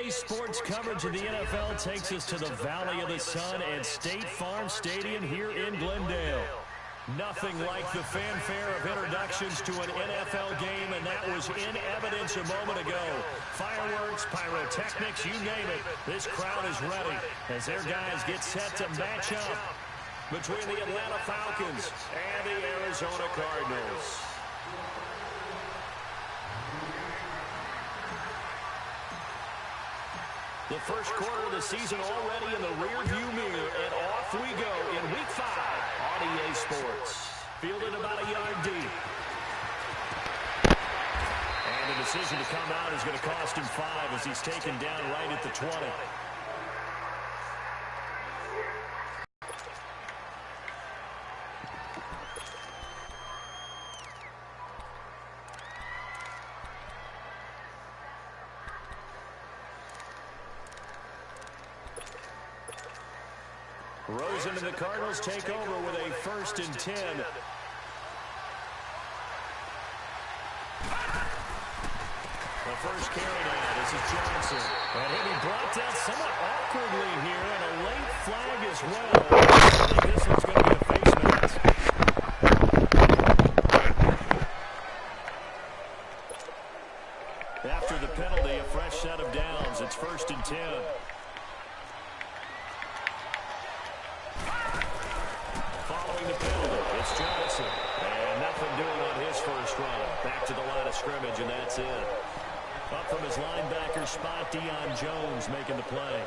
EA Sports coverage of the NFL takes us to the Valley of the Sun and State Farm Stadium here in Glendale. Nothing like the fanfare of introductions to an NFL game, and that was in evidence a moment ago. Fireworks, pyrotechnics, you name it. This crowd is ready as their guys get set to match up between the Atlanta Falcons and the Arizona Cardinals. The first quarter of the season already in the rearview mirror, and off we go in Week 5 on EA Sports. Fielded about a yard deep. And the decision to come out is going to cost him 5 as he's taken down right at the 20. Rosen and the Cardinals take over with a 1st and 10. The first carry now. This is Johnson. And he'll be brought down somewhat awkwardly here, and a late flag as well. I think this one's going to be a face mask. After the penalty, a fresh set of downs. It's 1st and 10. Following the penalty, it's Johnson. And nothing doing on his first run. Back to the line of scrimmage, and that's it. Up from his linebacker spot, Deion Jones making the play.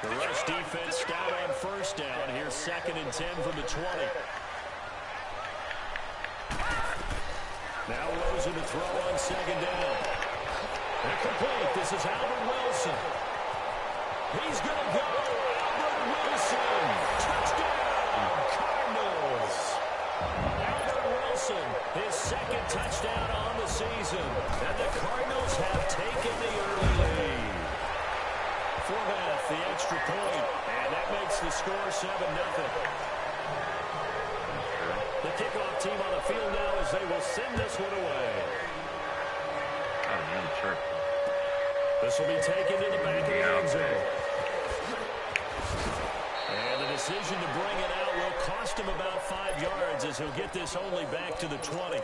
The rush defense stout on 1st down. Here's 2nd and 10 from the 20. Now Rosen to throw on 2nd down. Incomplete. This is Albert Wilson. He's going to go. Albert Wilson. Touchdown, Cardinals. Albert Wilson, his 2nd touchdown on the season. And the Cardinals have taken the early lead. Forbath, the extra point. And that makes the score 7-0. The kickoff team on the field now as they will send this one away. This will be taken to the back of the end zone. And the decision to bring it out will cost him about 5 yards as he'll get this only back to the 20.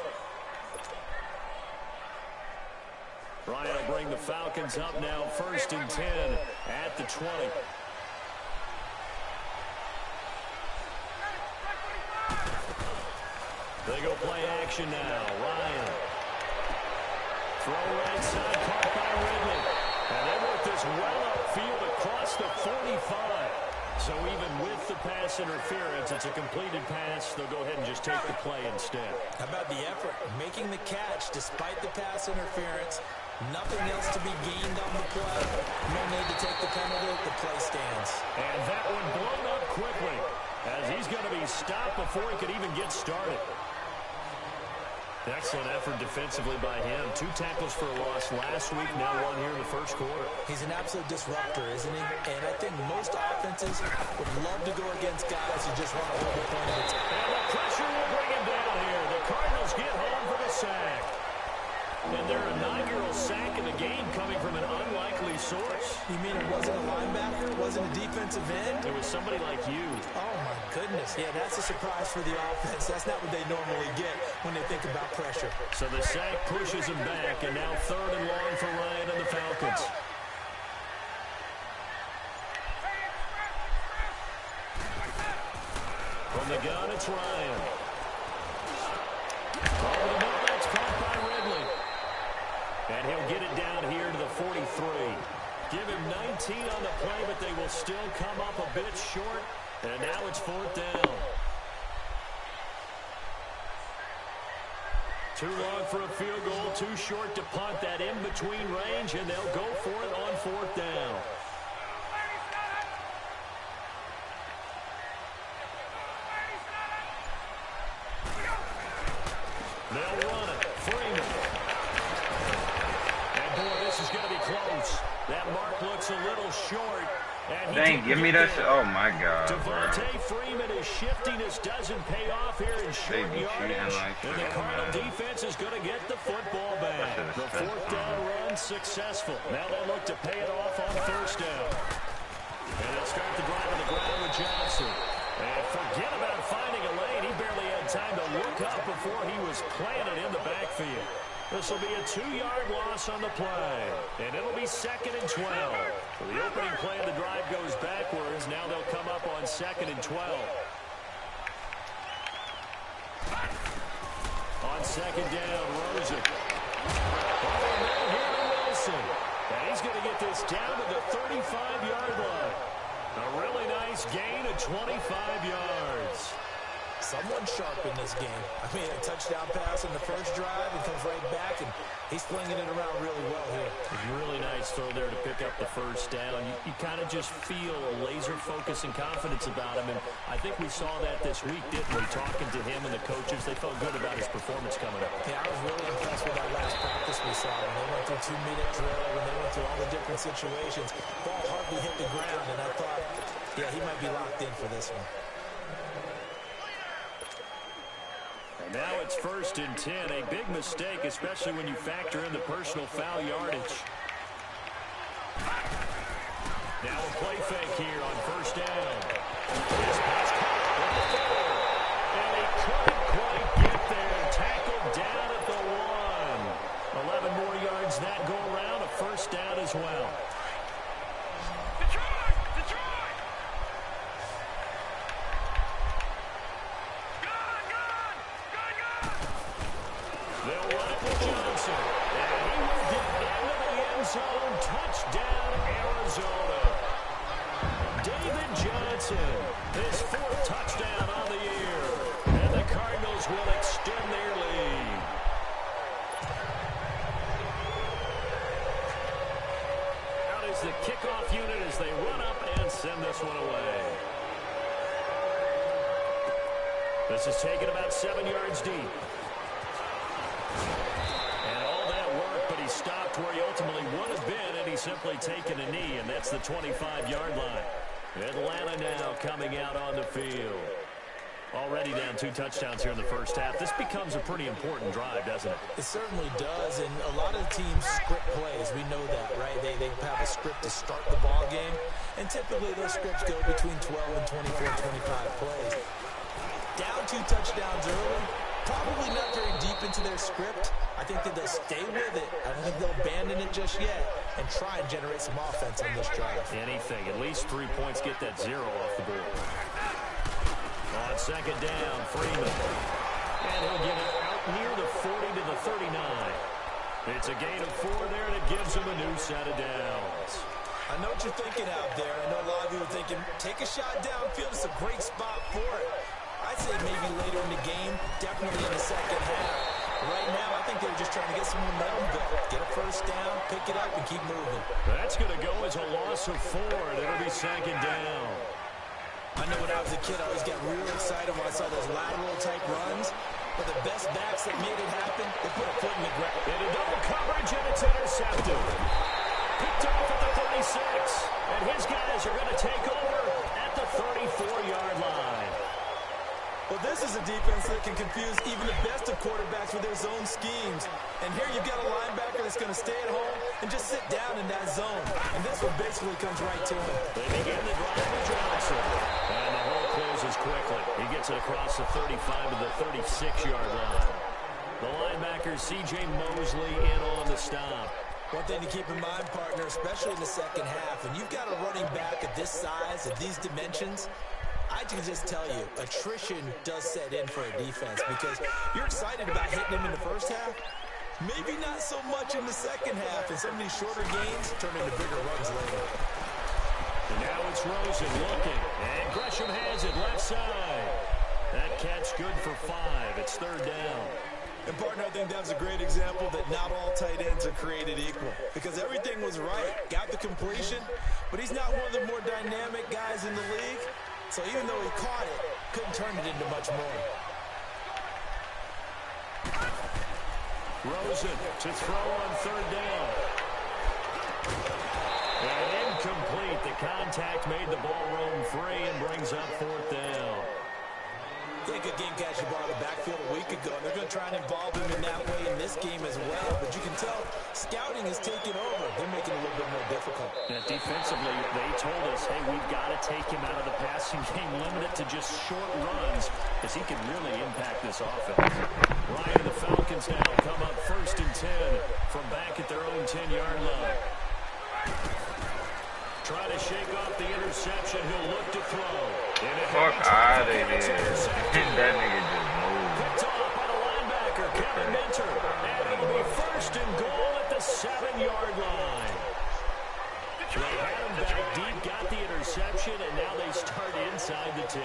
Ryan will bring the Falcons up now 1st and 10 at the 20. They go play action now. Ryan. Throw right side, caught by Ridley. And they work this well upfield across the 45. So even with the pass interference, it's a completed pass. They'll go ahead and just take the play instead. How about the effort? Making the catch despite the pass interference. Nothing else to be gained on the play. No need to take the penalty. The play stands. And that one blown up quickly as he's going to be stopped before he could even get started. Excellent effort defensively by him. 2 tackles for a loss last week, now 1 here in the first quarter. He's an absolute disruptor, isn't he? And I think most offenses would love to go against guys who just want to hold the point of attack. And the pressure will bring him down here. The Cardinals get home for the sack. And their inaugural sack in the game coming from an unlikely source. You mean it wasn't a linebacker? It wasn't a defensive end? It was somebody like you. Oh, my goodness. Yeah, that's a surprise for the offense. That's not what they normally get when they think about pressure. So the sack pushes him back, and now 3rd and long for Ryan and the Falcons. From the gun, it's Ryan. Over the middle, that's caught by Ridley. And he'll get it down here to the 43. Give him 19 on the play, but they will still come up a bit short. And now it's 4th down. Too long for a field goal, too short to punt. That in-between range, and they'll go for it on 4th down. They'll run it. Freeman. And boy, this is going to be close. That mark looks a little short. Dang, give me that shit. Oh my God. Devontae Freeman, his shiftiness doesn't pay off here in short yardage. And the Cardinal defense is going to get the football back. The 4th down run unsuccessful. Now they look to pay it off on first down. And they'll start the drive on the ground with Johnson. And forget about finding a lane. He barely had time to look up before he was planted in the backfield. This will be a 2-yard loss on the play. And it'll be 2nd and 12. So the opening play of the drive goes backwards. Now they'll come up on 2nd and 12. On 2nd down, Rosen. Here to Wilson. And he's going to get this down to the 35-yard line. A really nice gain of 25 yards. Someone sharp in this game. I mean, a touchdown pass in the first drive and comes right back, and he's flinging it around really well here. Really nice throw there to pick up the first down. You kind of just feel a laser focus and confidence about him, and I think we saw that this week, didn't we? Talking to him and the coaches, they felt good about his performance coming up. Yeah, I was really impressed with that last practice we saw. When they went through 2-minute drill, when they went through all the different situations, ball hardly hit the ground, and I thought, yeah, he might be locked in for this one. And now it's 1st and 10. A big mistake, especially when you factor in the personal foul yardage. Now a play fake here on first down. This pass caught at the 4. And he couldn't quite get there. Tackled down at the 1. 11 more yards that go around. A first down as well. They'll run it with Johnson. And he will get into the end zone. Touchdown, Arizona. David Johnson, his 4th touchdown on the year. And the Cardinals will extend their lead. Out is the kickoff unit as they run up and send this one away. This is taken about 7 yards deep. And all that work, but he stopped where he ultimately would have been, and he's simply taken a knee, and that's the 25-yard line. Atlanta now coming out on the field. Already down 2 touchdowns here in the first half. This becomes a pretty important drive, doesn't it? It certainly does, and a lot of teams script plays. We know that, right? They have a script to start the ball game, and typically those scripts go between 12 and 24, 25 plays. Down 2 touchdowns early. Probably not very deep into their script. I think that they'll stay with it. I don't think they'll abandon it just yet and try and generate some offense on this drive. Anything. At least 3 points. Get that 0 off the board. On 2nd down, Freeman. And he'll get it out near the 40 to the 39. It's a gain of 4 there, and it gives him a new set of downs. I know what you're thinking out there. I know a lot of you are thinking, take a shot downfield. It's a great spot for it. I'd say maybe later in the game, definitely in the second half. Right now, I think they're just trying to get some momentum built. Get a first down, pick it up, and keep moving. That's going to go as a loss of 4, and it'll be 2nd down. I know when I was a kid, I always got real excited when I saw those lateral-type runs. But the best backs that made it happen, they put a foot in the ground. Into double coverage, and it's intercepted. Picked off at the 36, and his guys are going to take over at the 34-yard line. Well, this is a defense that can confuse even the best of quarterbacks with their zone schemes. And here you've got a linebacker that's going to stay at home and just sit down in that zone. And this one basically comes right to him. They begin the drive with Johnson. And the hole closes quickly. He gets it across the 35 to the 36-yard line. The linebacker, C.J. Mosley, in on the stop. One thing to keep in mind, partner, especially in the second half, when you've got a running back of this size, of these dimensions, I can just tell you, attrition does set in for a defense because you're excited about hitting him in the first half. Maybe not so much in the second half, and some of these shorter gains turn into bigger runs later. And now it's Rosen looking, and Gresham has it left side. That catch good for 5. It's 3rd down. And, partner, I think that was a great example that not all tight ends are created equal because everything was right. Got the completion, but he's not one of the more dynamic guys in the league. So even though he caught it, couldn't turn it into much more. Rosen to throw on 3rd down. And incomplete. The contact made the ball roam free and brings up 4th down. He had a good game catching the ball in the backfield a week ago, and they're going to try and involve him in that way in this game as well. But you can tell scouting is taking over. They're making it a little bit more difficult. Yeah, defensively, they told us, hey, we've got to take him out of the passing game, limit it to just short runs, because he can really impact this offense. Ryan and the Falcons now come up 1st and 10 from back at their own 10-yard line. Trying to shake off the interception. He'll look to throw. Fuck out of here. That nigga just moved. Picked off by the linebacker, Kevin Minter. And it'll be 1st and goal at the 7-yard line. They had him back deep, got the interception, and now they start inside the 10.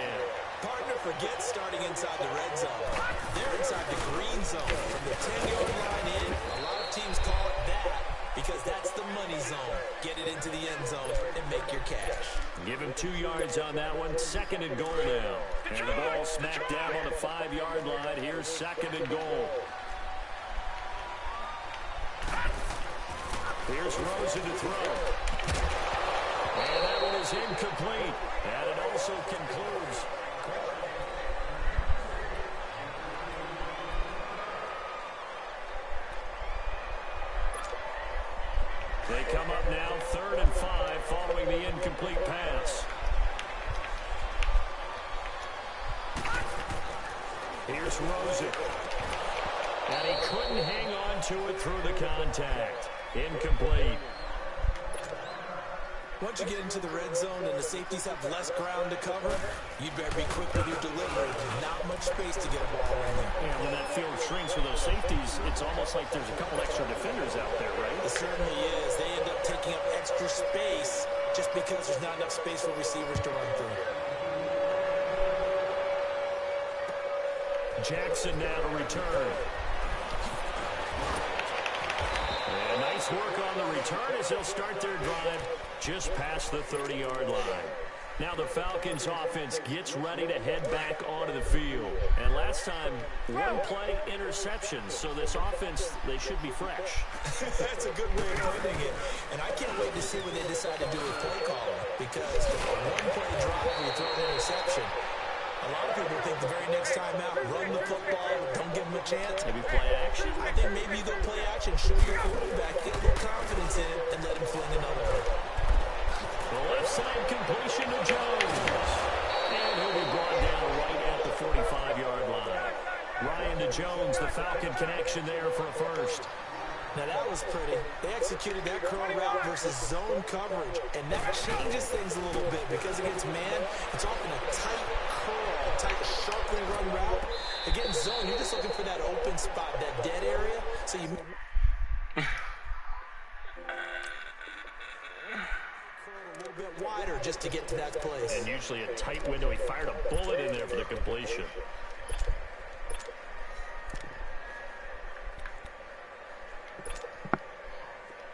Partner, forget starting inside the red zone. They're inside the green zone. From the 10-yard line in, a lot of teams call it that because that's the money zone. Get it into the end zone and make your cash. Give him 2 yards on that one. 2nd and goal now. And the ball smacked down on the 5-yard line. Here's 2nd and goal. Here's Rosen to throw. And that one is incomplete. And it also concludes. They come up now 3rd and 5 following the incomplete pass. Here's Rosen. And he couldn't hang on to it through the contact. Incomplete. Once you get into the red zone and the safeties have less ground to cover, you'd better be quick with your delivery. Not much space to get a ball in there. Yeah, when that field shrinks for those safeties, it's almost like there's a couple extra defenders out there, right? It certainly is. They end up taking up extra space just because there's not enough space for receivers to run through. Jackson now to return. And nice work on the return as they'll start their drive just past the 30-yard line. Now the Falcons offense gets ready to head back onto the field. And last time, 1 play interception. So this offense, they should be fresh. That's a good way of putting it. And I can't wait to see what they decide to do with play calling. Because a 1-play drive where you throw an interception, a lot of people think the very next time out, run the football, don't give them a chance. Maybe play action? I think maybe you go play action, show your quarterback, get a little confidence in it, and let him fling another one. The left side completion to Jones. And he'll be brought down right at the 45-yard line. Ryan to Jones, the Falcon connection there for a first. Now that was pretty. They executed that curl route versus zone coverage, and that changes things a little bit because against man, it's often a tight curl, tight, sharply run route. Against zone, you're just looking for that open spot, that dead area, so you curl a little bit wider just to get to that place. And usually a tight window. He fired a bullet in there for the completion.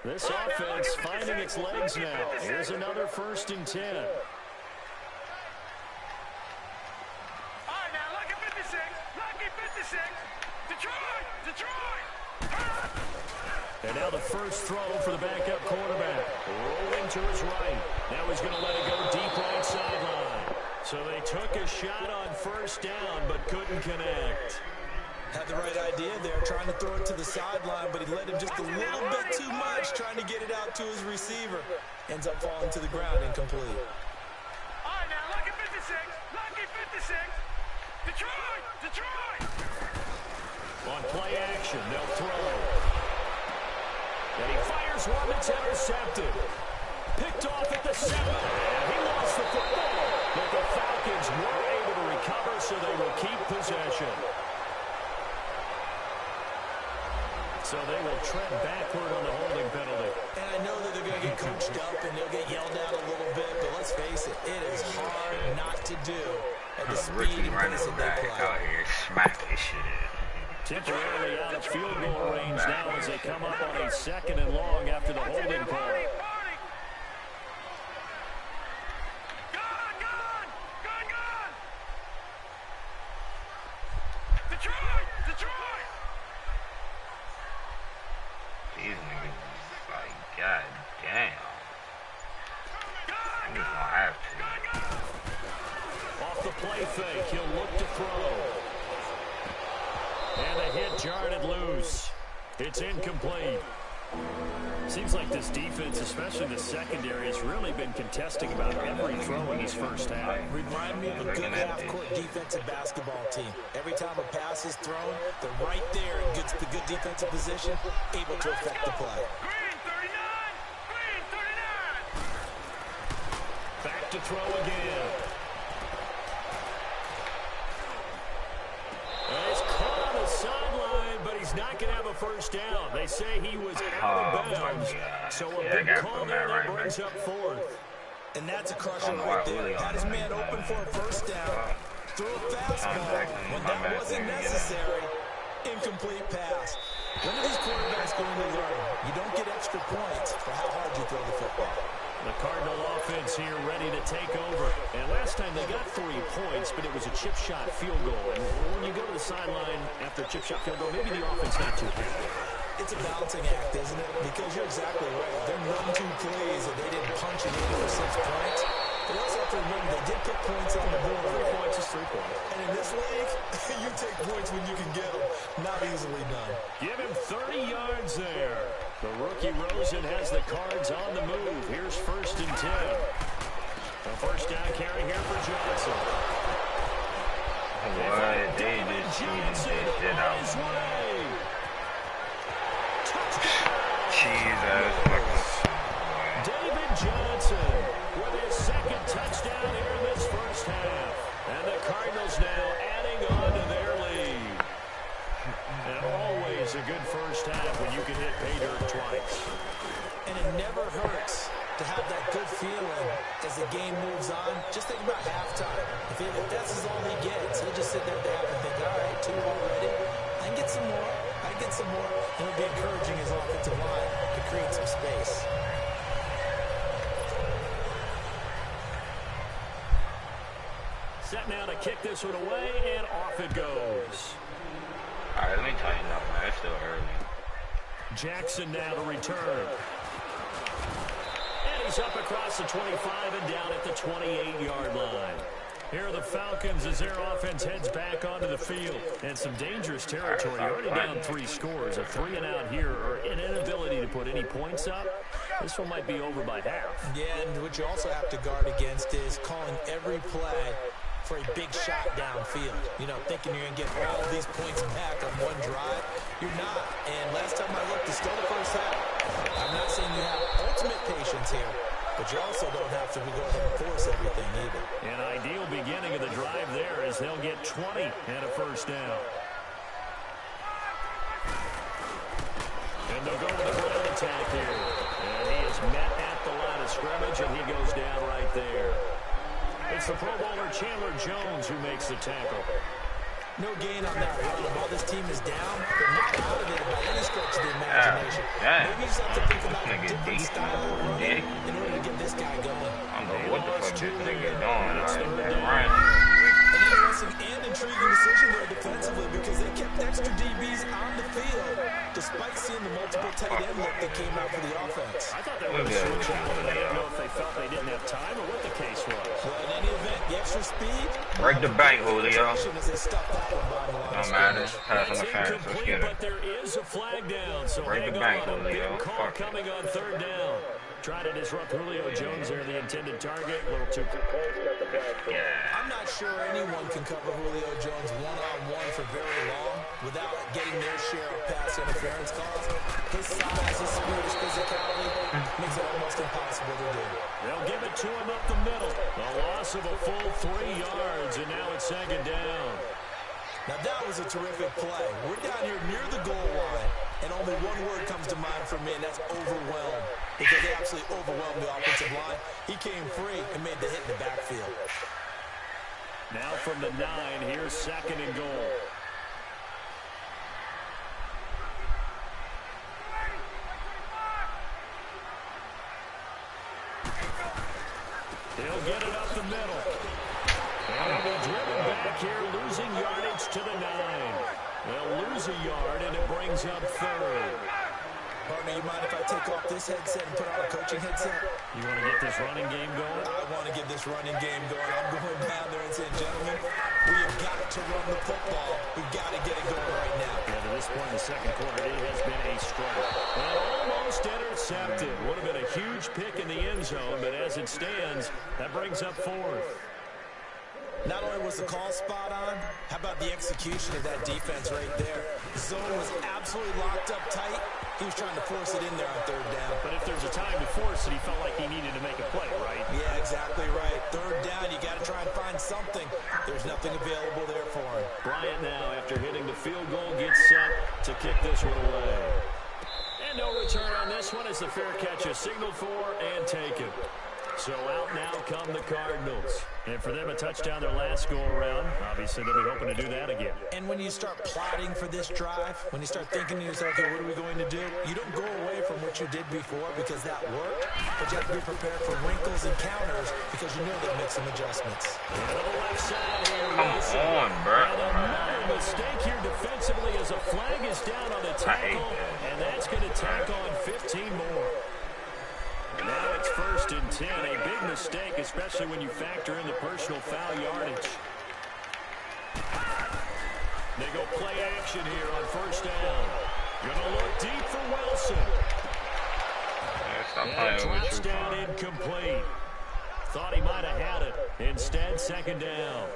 This offense finding its legs now. Here's another 1st and 10. All right, now, lucky 56, lucky 56. Detroit! And now the first throw for the backup quarterback. Rolling to his right. Now he's going to let it go deep right sideline. So they took a shot on 1st down, but couldn't connect. Had the right idea there, trying to throw it to the sideline, but he let him just a little bit too much, trying to get it out to his receiver. Ends up falling to the ground incomplete. All right, now, lucky 56, lucky 56. Detroit! On play action, they'll throw. And he fires one that's intercepted. Picked off at the 7. And he lost the football. But the Falcons were able to recover, so they will keep possession. So they will tread backward on the holding penalty. And I know that they're going to get coached up and they'll get yelled at a little bit, but let's face it, it is hard not to do at the speed and pace that they play. Out here, smack this shit in. Temporarily out of field goal range now as they come up on a 2nd and long after the holding call. Gone! Detroit! These niggas, like, god damn. I'm just gonna have to. Off the play fake. He'll look to throw. And the hit jarred it loose. It's incomplete. Seems like this defense, especially the secondary, has really been contesting about every throw in this first half. Remind me of a good half-court defensive basketball team. Every time a pass is thrown, they're right there in the good defensive position, able to affect the play. Green 39! Green 39! Back to throw again. And he's caught on the sideline, but he's not going to have a first down. They say he was out of bounds. So a big call there that brings up fourth. And that's a crusher right there. Had his man open for a first down. Threw a fastball when that wasn't necessary. Incomplete pass. When are these quarterbacks going to learn? You don't get extra points for how hard you throw the football. The Cardinal offense here ready to take over. And last time they got 3 points, but it was a chip shot field goal. And when you go to the sideline after a chip shot field goal, maybe the offense not too happy. It's a balancing act, isn't it? Because you're exactly right. They're 1-2 plays and they didn't punch it in for 6 points. But you also have to remember they did put points on the board. 3 points is 3 points. And in this league, you take points when you can get them. Not easily done. Give him 30 yards there. The rookie Rosen has the Cards on the move. Here's 1st and 10. A first down carry here for Johnson. What? They just shooting this shit out. Jesus. David Johnson with his 2nd touchdown here in this first half. And the Cardinals now adding on to their lead. And always a good first half when you can hit pay dirt twice. And it never hurts to have that good feeling as the game moves on. Just think about halftime. If that's all he gets, he'll just sit there at the half and think, all right, 2 already. I can get some more. I can get some more. And it'll be encouraging his offensive line to create some space. Set now to kick this one away, and off it goes. All right, let me tighten up, man. It's still early. Jackson now to return. And he's up across the 25 and down at the 28-yard line. Here are the Falcons as their offense heads back onto the field. And some dangerous territory. You're already down 3 scores. A 3-and-out here, or an inability to put any points up. This one might be over by half. Yeah, and what you also have to guard against is calling every play for a big shot downfield. You know, thinking you're going to get all these points back on one drive. You're not. And last time I looked, it's still the first half. I'm not saying you have ultimate patience here, but you also don't have to go ahead and force everything either. An ideal beginning of the drive there as they'll get 20 and a first down. And they'll go with the ground attack here. And he is met at the line of scrimmage, and he goes down right there. It's the Pro Bowler Chandler Jones who makes the tackle. No gain on that run. While this team is down, they're not out of it by any stretch of the imagination. Maybe you just have to think about a different style of running in order to get this guy going. I don't know what the fuck this nigga doing. An interesting and intriguing decision there defensively because they kept extra DBs on the field despite seeing the multiple tight end look that came out for the offense. I thought they were going to switch out, but I didn't know if they felt they didn't have time or what the case was. Well, in any event, the extra speed. Break the bank, Julio. No matter. Pass on the fence. Let's get it. But there is a flag down, so Break the bank, Julio. call coming on 3rd down. Trying to disrupt Julio Jones there, the intended target. A little too close. I'm not sure anyone can cover Julio Jones one-on-one for very long without getting their share of pass interference calls. His size, his speed, his physicality makes it almost impossible to do. They'll give it to him up the middle. A loss of a full 3 yards, and now it's 2nd down. Now that was a terrific play. We're down here near the goal line, and only one word comes to mind for me, and that's overwhelmed. Because they absolutely overwhelmed the offensive line. He came free and made the hit in the backfield. Now from the 9, here's 2nd and goal. He'll get it up the middle. And it'll be driven back here, losing yardage to the 9. They'll lose a yard, and it brings up 3rd. Partner, you mind if I take off this headset and put on a coaching headset? You want to get this running game going? I want to get this running game going. I'm going down there and saying, gentlemen, we have got to run the football. We've got to get it going right now. Yeah, to this point in the second quarter, it has been a struggle. And almost intercepted. Would have been a huge pick in the end zone, but as it stands, that brings up fourth. Not only was the call spot on, how about the execution of that defense right there? The zone was absolutely locked up tight. He was trying to force it in there on third down. But if there's a time to force it, he felt like he needed to make a play, right? Yeah, exactly right. Third down, you got to try and find something. There's nothing available there for him. Bryant now, after hitting the field goal, gets set to kick this one away. And no return on this one as the fair catch is signaled for and taken. So out now come the Cardinals. And for them, a touchdown their last go-around. Obviously, they'll be hoping to do that again. And when you start plotting for this drive, when you start thinking to yourself, okay, what are we going to do? You don't go away from what you did before because that worked, but you have to be prepared for wrinkles and counters because you know they'll make some adjustments. To the left side here. Come on, bro. And another mistake here defensively as a flag is down on the tackle, and that's going to tack on 15 more. Now it's 1st and 10. A big mistake, especially when you factor in the personal foul yardage. They go play action here on 1st down. Gonna look deep for Wilson. And drops down incomplete. Thought he might have had it. Instead, 2nd down.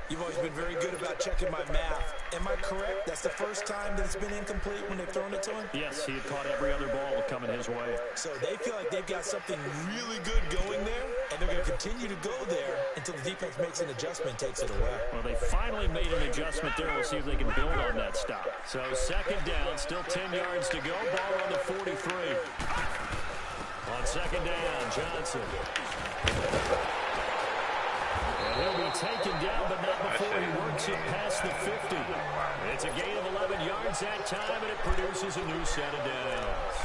You've always been very good about checking my math. Am I correct? That's the first time that it's been incomplete when they've thrown it to him? Yes, he had caught every other ball coming his way. So they feel like they've got something really good going there, and they're going to continue to go there until the defense makes an adjustment and takes it away. Well, they finally made an adjustment there. We'll see if they can build on that stop. So 2nd down, still 10 yards to go. Ball on the 43. On 2nd down, Johnson. He'll be taken down, but not before he works it past the 50. It's a gain of 11 yards that time, and it produces a new set of downs.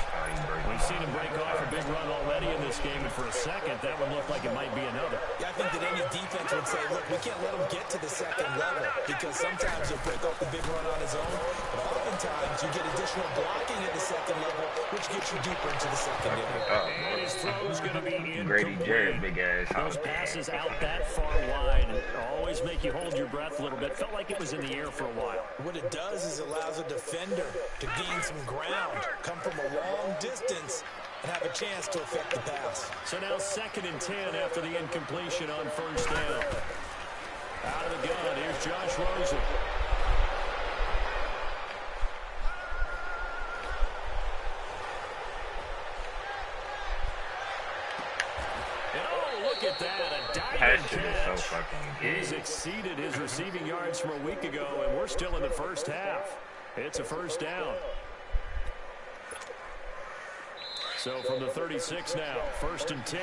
We've seen him break off a big run already in this game, and for a second, that one looked like it might be another. Yeah, I think that any defense would say, look, we can't let him get to the 2nd level because sometimes he'll break off the big run on his own, but oftentimes you get additional blocking at the 2nd level, which gets you deeper into the secondary. And his throw's going to be incomplete. Grady Jarrett, big ass. Those passes out that far wide always make you hold your breath a little bit. Felt like it was in the air for a while. What it does is it allows a defender to gain some ground, come from a long distance, and have a chance to affect the pass. So now 2nd and 10 after the incompletion on 1st down. Out of the gun, here's Josh Rosen. Look at that, a diving catch. So He's exceeded his receiving yards from a week ago, and we're still in the 1st half. It's a 1st down. So from the 36 now, 1st and 10.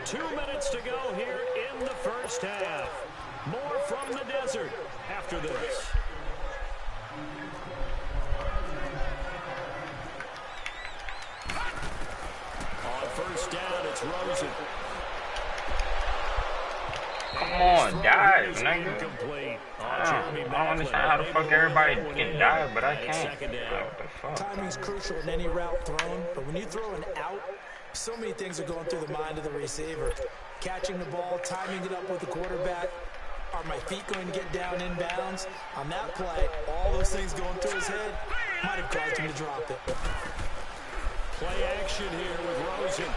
2 minutes to go here in the 1st half. More from the desert after this. On 1st down, it's Rosen. Come on, dive, nigga. Incomplete. I don't understand how the fuck everybody can dive, but I can't. What the fuck? Timing's crucial in any route thrown, but when you throw an out, so many things are going through the mind of the receiver. Catching the ball, timing it up with the quarterback. Are my feet going to get down in bounds? On that play, all those things going through his head might have caused him to drop it. Play action here with Rosen.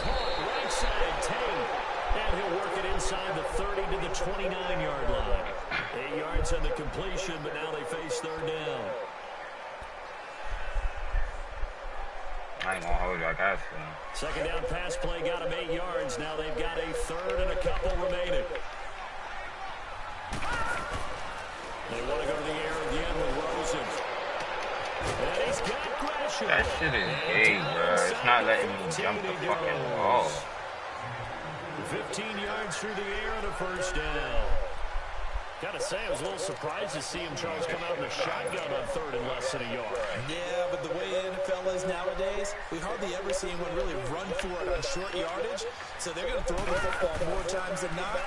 Caught right side, Tate. And he'll work it inside the 30 to the 29-yard line. 8 yards on the completion, but now they face 3rd down. I ain't gonna hold you like that. 2nd down pass play got him 8 yards. Now they've got a 3rd and a couple remaining. They want to go to the air again with Rosen. And he's got Gresham. That shit is gay, bro. It's not letting me jump the fucking ball. 15 yards through the air and a 1st down. Gotta say, I was a little surprised to see him, Charles, come out in the shotgun on 3rd and less than a yard. Yeah, but the way the NFL is nowadays, we hardly ever see anyone really run for it on short yardage. So they're going to throw the football more times than not.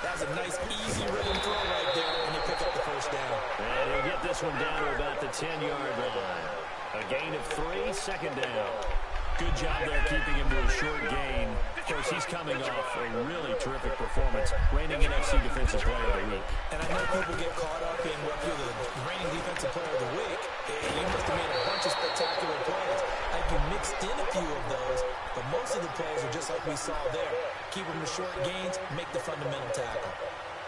That's a nice, easy rhythm throw right there, and they pick up the 1st down. And he'll get get this one down to about the 10-yard line. A gain of 3, second down. Good job there keeping him to a short gain. Of course, he's coming off a really terrific performance, reigning NFC Defensive Player of the Week. And I know people get caught up in what you're the reigning Defensive Player of the Week. You must have made a bunch of spectacular plays. Like you mixed in a few of those, but most of the plays are just like we saw there. Keep them to short gains, make the fundamental tackle.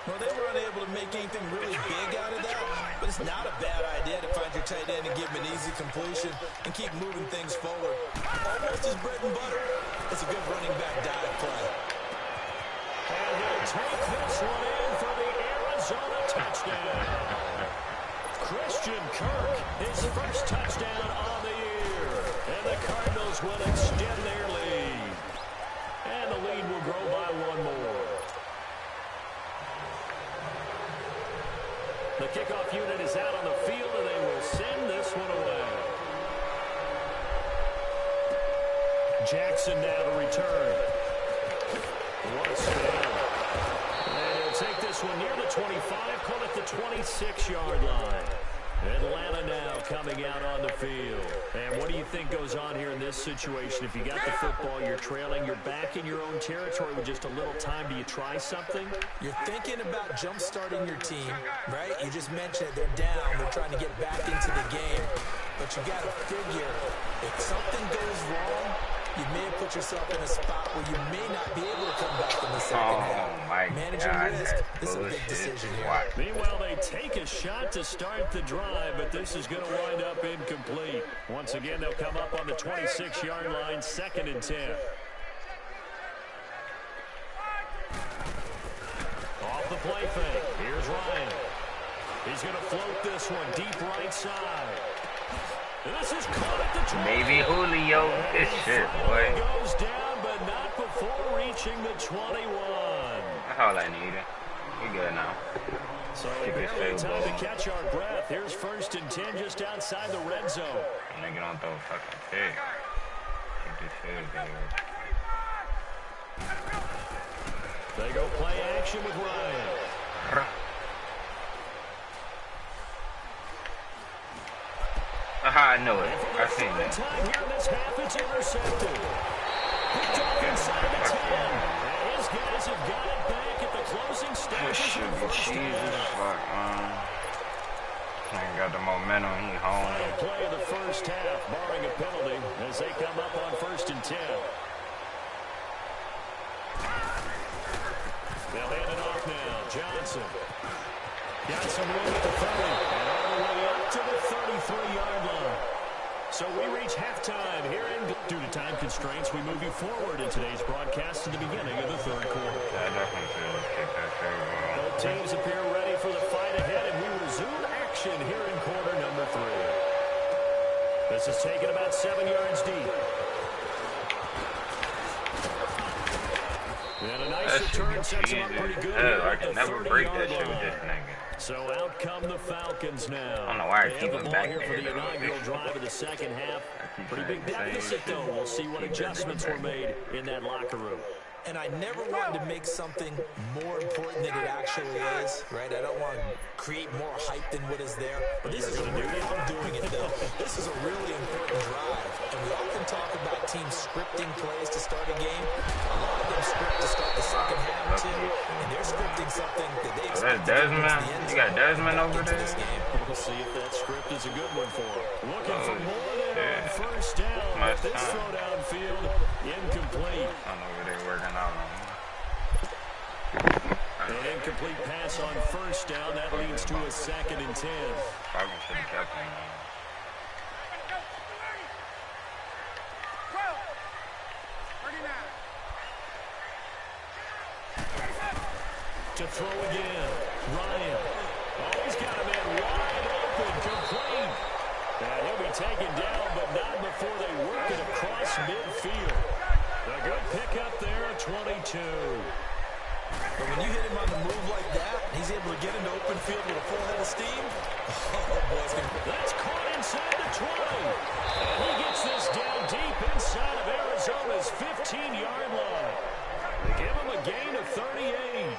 Well, they were unable to make anything really big out of that, but it's not a bad idea to find your tight end and give him an easy completion and keep moving things forward. Almost his bread and butter. It's a good running back dive play. And they'll take this one in for the Arizona touchdown. Christian Kirk, his first touchdown on the year. And the Cardinals will extend their lead. And the lead will grow by 1 more. The kickoff unit is out on the field, and they will send this one away. Jackson now to return. Once down. And he'll take this one near the 25, call it the 26-yard line. Atlanta now coming out on the field. And what do you think goes on here in this situation? If you got the football, you're trailing, you're back in your own territory with just a little time. Do you try something? You're thinking about jump-starting your team, right? You just mentioned it. They're down. They're trying to get back into the game. But you got to figure, if something goes wrong, you may have put yourself in a spot where you may not be able to come back in the second half. Managing risk, this is a big decision here. Meanwhile, they take a shot to start the drive, but this is going to wind up incomplete. Once again, they'll come up on the 26-yard line, 2nd and 10. Off the play fake. Here's Ryan. He's going to float this one deep right side. And this is caught at the 20. Maybe Julio. This shit, boy. Goes down, but not before reaching the 21. That's all I needed. We good now. So barely time to catch our breath. Here's 1st and 10 just outside the red zone. Nigga don't throw a fucking pick. Keep this field goal. They go play action with Ryan. Aha, I know it. I seen that. Time here in this half, it's intercepted. Picked off inside the 10. And his guys have got it back at the closing stages of the first half. Fuck, ain't got the momentum. He home. Final play of the first half, barring a penalty, as they come up on 1st and 10. They'll hand it off now. Johnson. Got some room at the 30. And all the way up to the 33-yard line. So we reach halftime here in. Due to time constraints, we move you forward in today's broadcast to the beginning of the 3rd quarter. I definitely feel kick that field goal. Both teams appear ready for the fight ahead, and we resume action here in quarter number 3. This is taken about 7 yards deep. And a nice return sets him up pretty good. I can never break that shit with this nigga. So out come the Falcons now. I don't know why I they keep have the him ball back here for there, the inaugural drive of the second half. Pretty big deficit, though. We'll see what adjustments were made in that locker room. And I never wanted to make something more important than it actually is, right? I don't want to create more hype than what is there. But this is I'm doing it, though. This is a really important drive. And we often talk about teams scripting plays to start a game. A lot of them script to start the second half, too. And they're scripting something that they expect to do towards the end. You got Desmond over there? We'll see if that script is a good one for him. Looking for more than first down. But this throw downfield, incomplete. I don't know where they're working out on. An incomplete pass on first down. That leads to a 2nd and 10. Probably should have kept him. To throw again. Ryan. Oh, he's got a man wide open. Complete. And he'll be taken down, but not before they work it across midfield. A good pickup there at 22. But when you hit him on the move like that, he's able to get into open field with a full head of steam. Oh, boy, it's gonna... That's caught inside the 20. And he gets this down deep inside of Arizona's 15-yard line. They give him a gain of 38.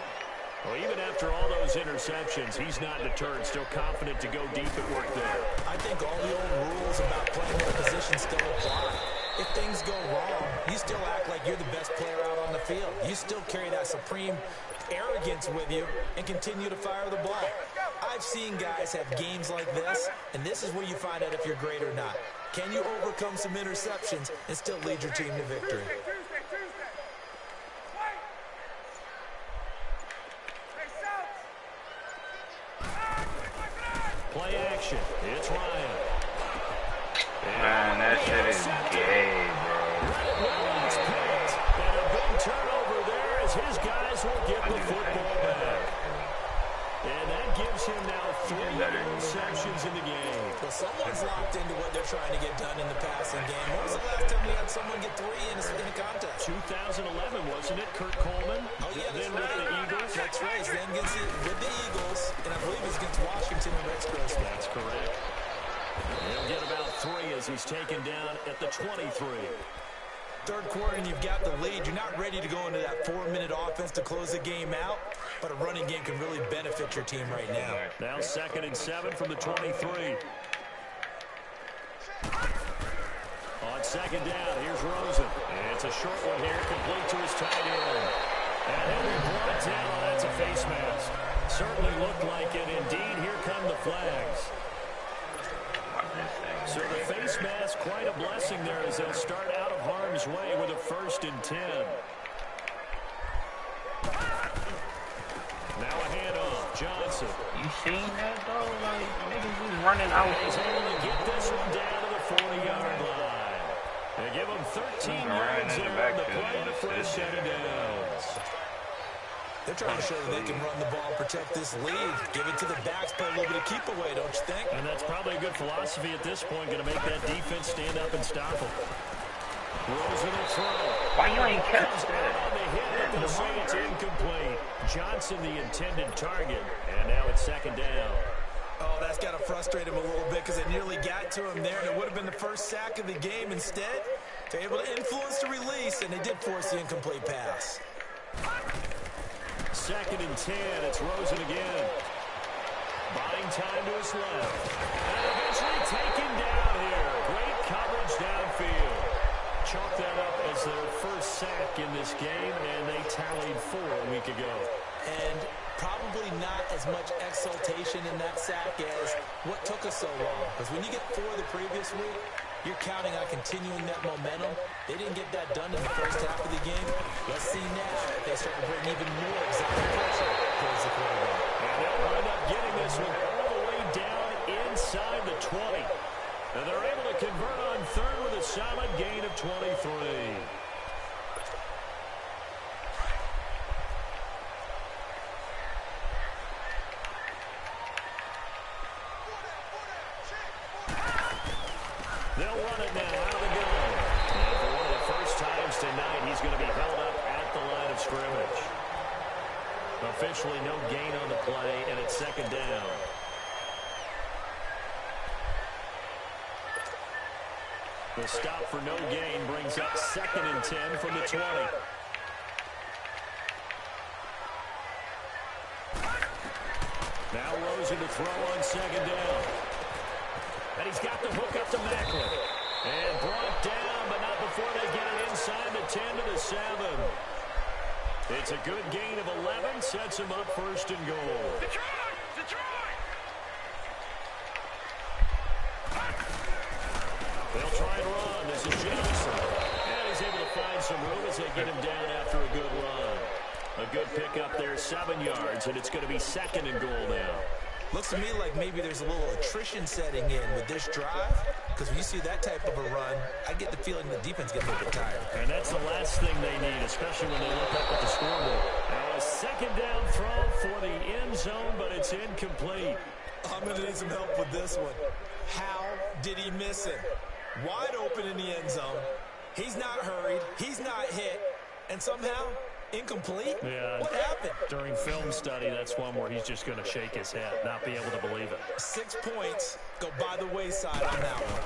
Well, even after all those interceptions, he's not deterred, still confident to go deep at work there. I think all the old rules about playing that position still apply. If things go wrong, you still act like you're the best player out on the field. You still carry that supreme arrogance with you and continue to fire the ball. I've seen guys have games like this, and this is where you find out if you're great or not. Can you overcome some interceptions and still lead your team to victory? Play action. It's Ryan. Man, that shit is gay, bro. It's picked. And a big turnover there as his guys will get the football back. And that gives him now 3 interceptions in the game. Well, someone's locked into what they're trying to get done in the passing game. When was the last time we had someone get 3 in a contest? 2011, wasn't it? Kurt Coleman. Oh, yeah, that's then right. with the Eagles. That's right. Then with the Eagles, and I believe it's against Washington and Rex Grossman. That's correct. He'll get about 3 as he's taken down at the 23. Third quarter, and you've got the lead. You're not ready to go into that 4-minute offense to close the game out, but a running game can really benefit your team right now. Now 2nd and 7 from the 23. On 2nd down, here's Rosen. It's a short one here, complete to his tight end. And Henry brought it down. That's a face mask. Certainly looked like it. Indeed, here come the flags. So the face mask, quite a blessing there as they'll start out of harm's way with a 1st and 10. Now a handoff. Johnson. You seen that, though? Like, niggas was running out. He's able to get this one down to the 40-yard line. They give him 13 yards there on the play to first set of downs. They're trying to show that they can run the ball, protect this lead, give it to the backs, play a little bit of keep away, don't you think? And that's probably a good philosophy at this point, going to make that defense stand up and stop him. Rosen will throw. Why you ain't catch that? On the hit, but they'll say it's incomplete. Johnson, the intended target, and now it's 2nd down. Oh, that's got to frustrate him a little bit because it nearly got to him there, and it would have been the first sack of the game. Instead, they're able to influence the release, and they did force the incomplete pass. 2nd and 10. It's Rosen again. Buying time to his left. And eventually taken down here. Great coverage downfield. Chalk that up as their first sack in this game, and they tallied 4 a week ago. And probably not as much exultation in that sack as what took us so long. Because when you get 4 the previous week, you're counting on continuing that momentum. They didn't get that done in the first half of the game. Let's see now if they start to bring even more exotic pressure towards the quarterback. And they'll wind up getting this one all the way down inside the 20. And they're able to convert on 3rd with a solid gain of 23. They'll run it now out of the gun. And for one of the first times tonight, he's going to be held up at the line of scrimmage. Officially no gain on the play, and it's 2nd down. The stop for no gain brings up 2nd and 10 from the 20. Now Rosen to throw on 2nd down. And he's got the hook up to Macklin. And brought down, but not before they get it inside the 10 to the 7. It's a good gain of 11, sets him up 1st and goal. Detroit! Detroit! They'll try and run. This is Johnson. And he's able to find some room as they get him down after a good run. A good pickup there, 7 yards, and it's going to be 2nd and goal now. Looks to me like maybe there's a little attrition setting in with this drive, because when you see that type of a run, I get the feeling the defense gets a little bit tired. And that's the last thing they need, especially when they look up at the scoreboard. Now a 2nd down throw for the end zone, but it's incomplete. I'm going to need some help with this one. How did he miss it? Wide open in the end zone. He's not hurried. He's not hit. And somehow, incomplete? Yeah. What happened? During film study, that's one where he's just going to shake his head, not be able to believe it. 6 points go by the wayside on that one.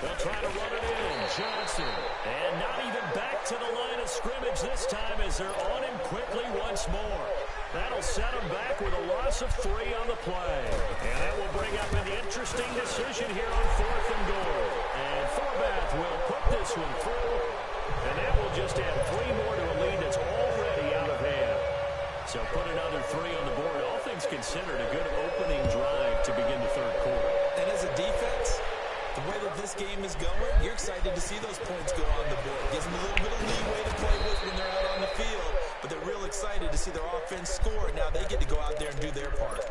They'll try to run it in. Johnson. And not even back to the line of scrimmage this time as they're on him quickly once more. That'll set him back with a loss of 3 on the play. And that will bring up an interesting decision here on 4th and goal. And Forbath will put this one through. And that will just add 3 more to a lead that's already out of hand. So put another 3 on the board. All things considered, a good opening drive to begin the third quarter. And as a defense, the way that this game is going, you're excited to see those points go on the board. Gives them a little bit of leeway to play with when they're out on the field. But they're real excited to see their offense score. Now they get to go out there and do their part.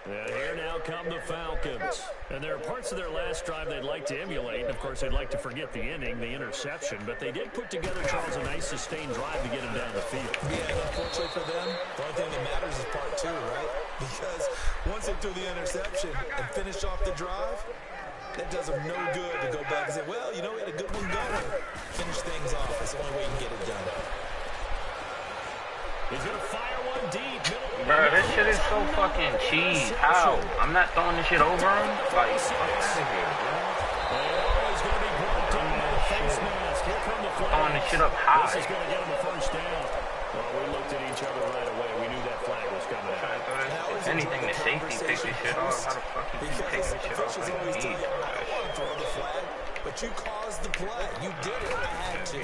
And here now come the Falcons. And there are parts of their last drive they'd like to emulate. And, of course, they'd like to forget the inning, the interception. But they did put together, Charles, a nice sustained drive to get them down the field. Yeah, and unfortunately for them, the only thing that matters is part 2, right? Because once they threw the interception and finished off the drive, that does them no good to go back and say, well, you know, we had a good one going. Finish things off. That's the only way you can get it done. He's going to fire one deep. Bro, this shit is so fucking cheap. How? I'm not throwing this shit over him? Like, fuck out of here, bro. Throwing this shit up high. This is going to get him a first down. Well, we looked at each other right away. We knew that flag was coming out. If anything, the safety picked this shit off. How the fuck you take this shit off like you need? But you caused the play. You did it. I had to.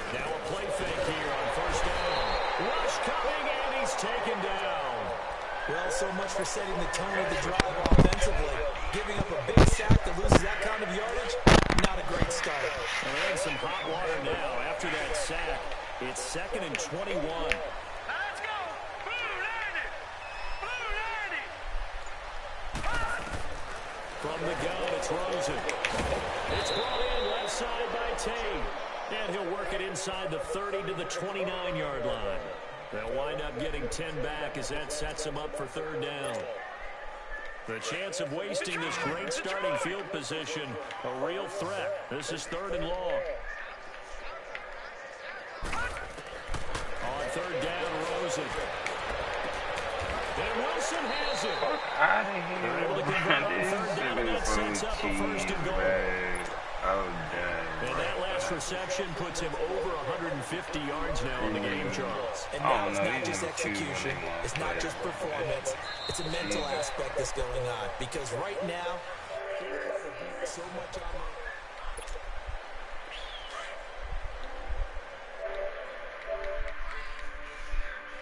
Now a play fake here on first down. Rush coming, and he's taken down. Well, so much for setting the tone of the drive offensively. Giving up a big sack that loses that kind of yardage, not a great start. And they're in some hot water now after that sack. It's 2nd and 21. Let's go. Blue 90. Blue 90. From the gun, it's Rosen. It's brought in left side by Tate. And he'll work it inside the 30 to the 29-yard line. They'll wind up getting 10 back as that sets them up for 3rd down. The chance of wasting this great starting field position, a real threat. This is 3rd and long. On 3rd down, Rosen. And Wilson has it. Out of here. They're able to convert on 3rd down, and that sets up a 1st and goal. Oh, damn. And that last reception puts him over 150 yards now in the game, Charles. And now it's not just execution. It's not just performance. It's a mental aspect that's going on. Because right now, so much on